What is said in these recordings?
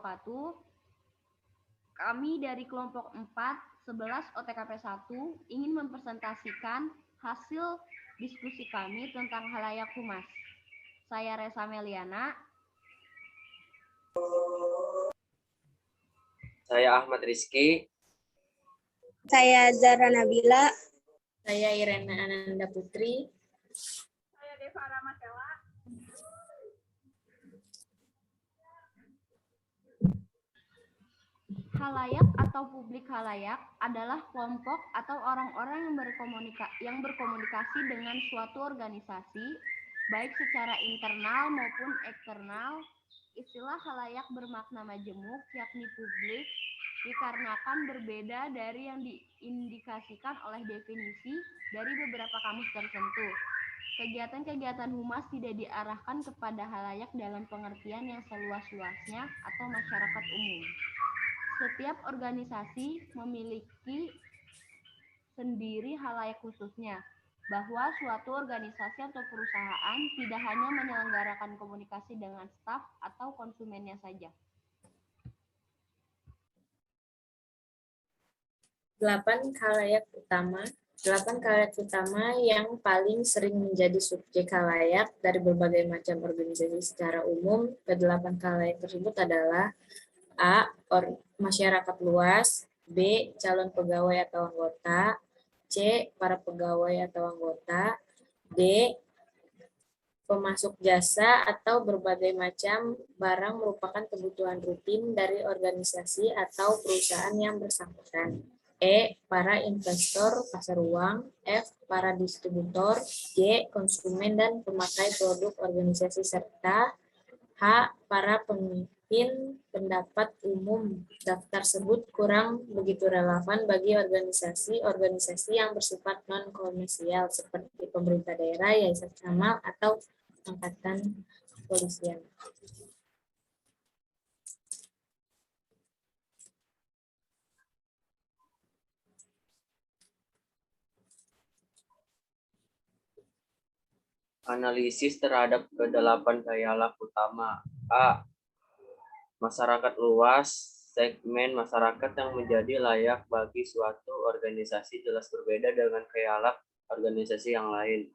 wabarakatuh. Kami dari kelompok 4, 11 OTKP 1 ingin mempresentasikan hasil diskusi kami tentang halayak humas. Saya Resa Meliana. Saya Ahmad Rizky. Saya Zara Nabila. Saya Irena Ananda Putri. Saya Deva Ramatela. Halayak atau publik halayak adalah kelompok atau orang-orang yang berkomunikasi dengan suatu organisasi, baik secara internal maupun eksternal. Istilah halayak bermakna majemuk, yakni publik, dikarenakan berbeda dari yang diindikasikan oleh definisi dari beberapa kamus tertentu. Kegiatan-kegiatan humas tidak diarahkan kepada halayak dalam pengertian yang seluas-luasnya atau masyarakat umum. Setiap organisasi memiliki sendiri halayak khususnya, bahwa suatu organisasi atau perusahaan tidak hanya menyelenggarakan komunikasi dengan staf atau konsumennya saja. 8 khalayak utama. 8 khalayak utama yang paling sering menjadi subjek halayak dari berbagai macam organisasi secara umum. Ke-8 khalayak tersebut adalah A. Masyarakat luas, B. Calon pegawai atau anggota, C. Para pegawai atau anggota, D. Pemasok jasa atau berbagai macam barang merupakan kebutuhan rutin dari organisasi atau perusahaan yang bersangkutan. E. Para investor pasar uang, F. Para distributor, G. Konsumen dan pemakai produk organisasi, serta H. Para pemimpin pendapat umum. Daftar tersebut kurang begitu relevan bagi organisasi yang bersifat non-komersial seperti pemerintah daerah, yayasan amal, atau angkatan kepolisian. Analisis terhadap ke-8 khalayak utama. A. Masyarakat luas, segmen masyarakat yang menjadi layak bagi suatu organisasi jelas berbeda dengan khalayak organisasi yang lain.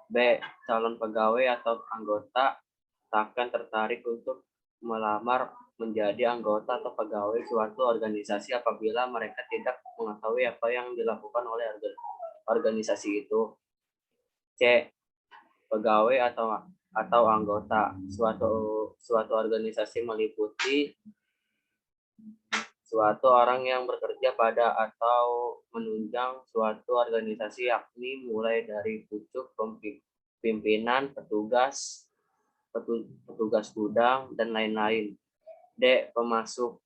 B. Calon pegawai atau anggota takkan tertarik untuk melamar menjadi anggota atau pegawai suatu organisasi apabila mereka tidak mengetahui apa yang dilakukan oleh organisasi itu. C. Pegawai atau anggota suatu organisasi meliputi suatu orang yang bekerja pada atau menunjang suatu organisasi, yakni mulai dari pucuk pimpinan, petugas gudang, dan lain-lain. D. Pemasuk.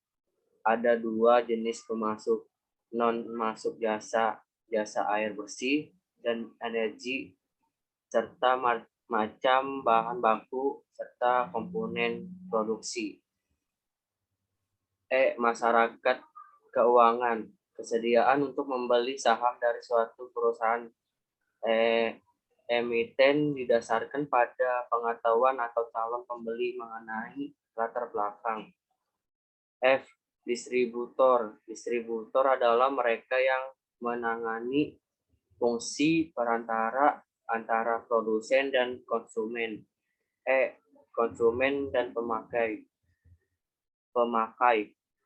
Ada 2 jenis pemasuk, non-masuk jasa air bersih dan energi, serta macam bahan baku serta komponen produksi. E. Masyarakat keuangan. Kesediaan untuk membeli saham dari suatu perusahaan emiten didasarkan pada pengetahuan atau calon pembeli mengenai latar belakang. F. Distributor. Distributor adalah mereka yang menangani fungsi perantara antara produsen dan konsumen. E. Konsumen dan pemakai.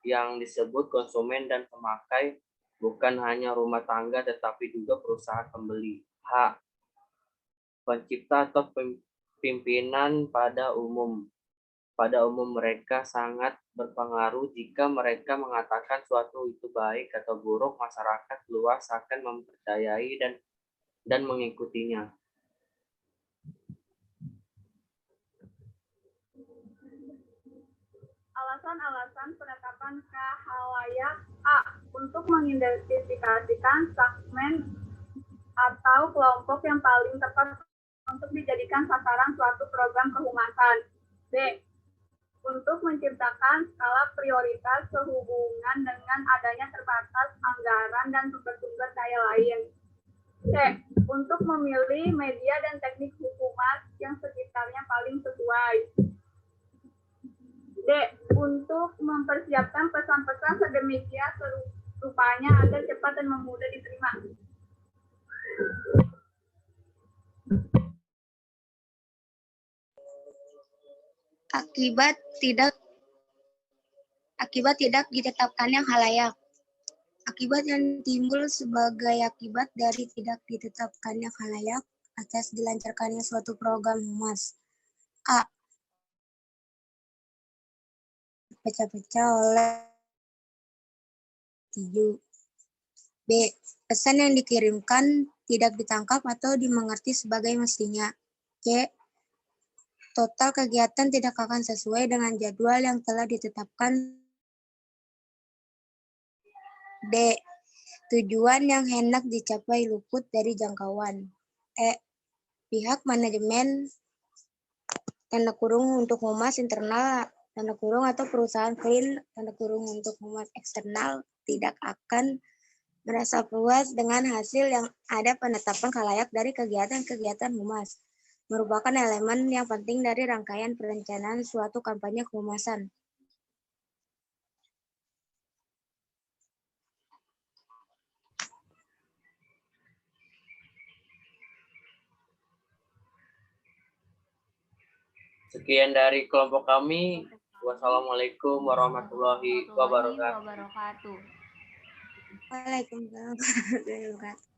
Yang disebut konsumen dan pemakai bukan hanya rumah tangga tetapi juga perusahaan pembeli. H. Pencipta atau pimpinan pada umum. Pada umum mereka sangat berpengaruh. Jika mereka mengatakan suatu itu baik atau buruk, masyarakat luas akan mempercayai dan mengikutinya. Alasan-alasan penetapan khalayak. A. Untuk mengidentifikasikan segmen atau kelompok yang paling tepat untuk dijadikan sasaran suatu program kehumasan. B. Untuk menciptakan skala prioritas sehubungan dengan adanya terbatas anggaran dan sumber-sumber daya lain. C. Untuk memilih media dan teknik humas yang sekitarnya paling sesuai. D. Untuk mempersiapkan pesan-pesan sedemikian rupanya agar cepat dan mudah diterima. Akibat tidak ditetapkannya khalayak. Akibat yang timbul sebagai akibat dari tidak ditetapkannya khalayak atas dilancarkannya suatu program humas. A. Pecah-pecah oleh tujuh. B. Pesan yang dikirimkan tidak ditangkap atau dimengerti sebagai mestinya. C. Total kegiatan tidak akan sesuai dengan jadwal yang telah ditetapkan. D. Tujuan yang hendak dicapai luput dari jangkauan. E. Pihak manajemen (untuk humas internal) atau perusahaan print (untuk humas eksternal) tidak akan merasa puas dengan hasil yang ada. Penetapan khalayak dari kegiatan-kegiatan humas merupakan elemen yang penting dari rangkaian perencanaan suatu kampanye kehumasan. Sekian dari kelompok kami. Wassalamualaikum warahmatullahi wabarakatuh. Wabarakatuh. Waalaikumsalam warahmatullahi wabarakatuh.